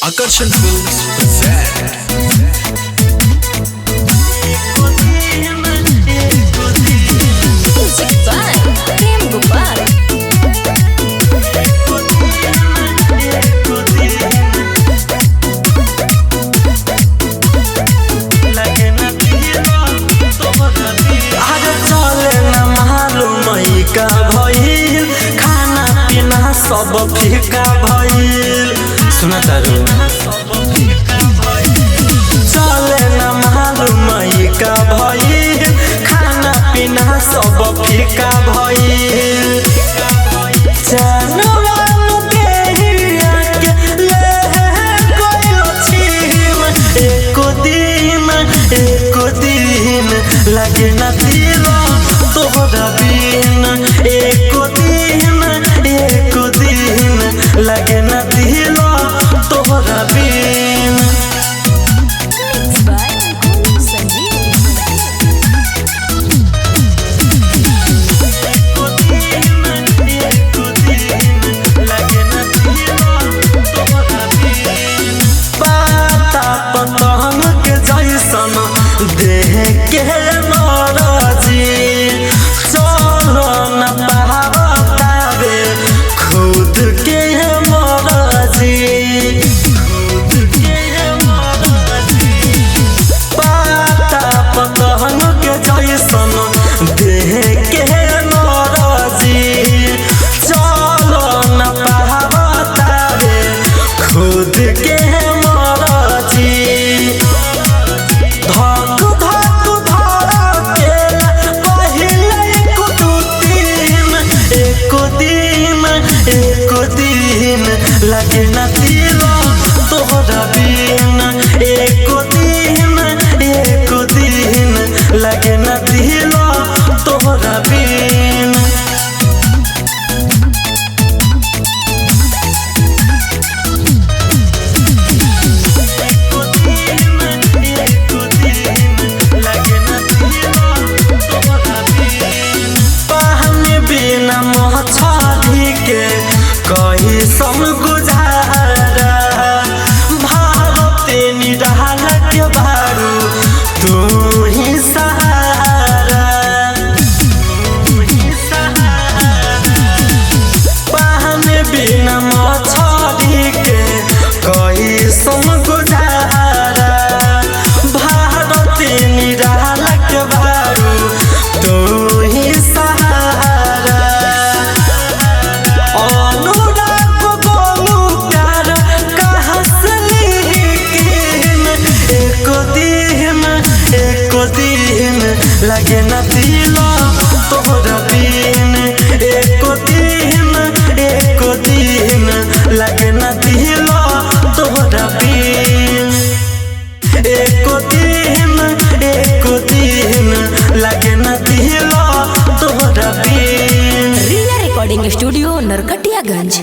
Akarshan Films present Music by Prem Gopal. का भइल खाना पीना सब फीका भइल सुना तारू चले न मालूम का भइल खाना पीना सब फीका भइल जानवानु देहिया के ले गइल छिम एको दिन लगे न दिल तोहरा बिन एको दिन लगे न दिल तोहरा बिन। Mixed by Guru Sanjeev. पाता पतंग के जैसन देह के मरजी चलो न पावे खुद के मरजी पाता पतंग के जैसन देह के मरजी चलो न पावे खुद के मरजी धक धक के पहिले एको दिन लगे न दिल तोहरा बिन एको दिन लगे न दिल तोहरा बिन। पानी बिना मछली के कही सम गुजारा भारत निराल के बारू तू ही सहारा पानी बिना मछली के कही सम गुजारा भारत निराल के बारू तू ही सहारा अनुराग बोलू प्यार कहाँ से लिखिन एको दिन लगे न दिल तोहरा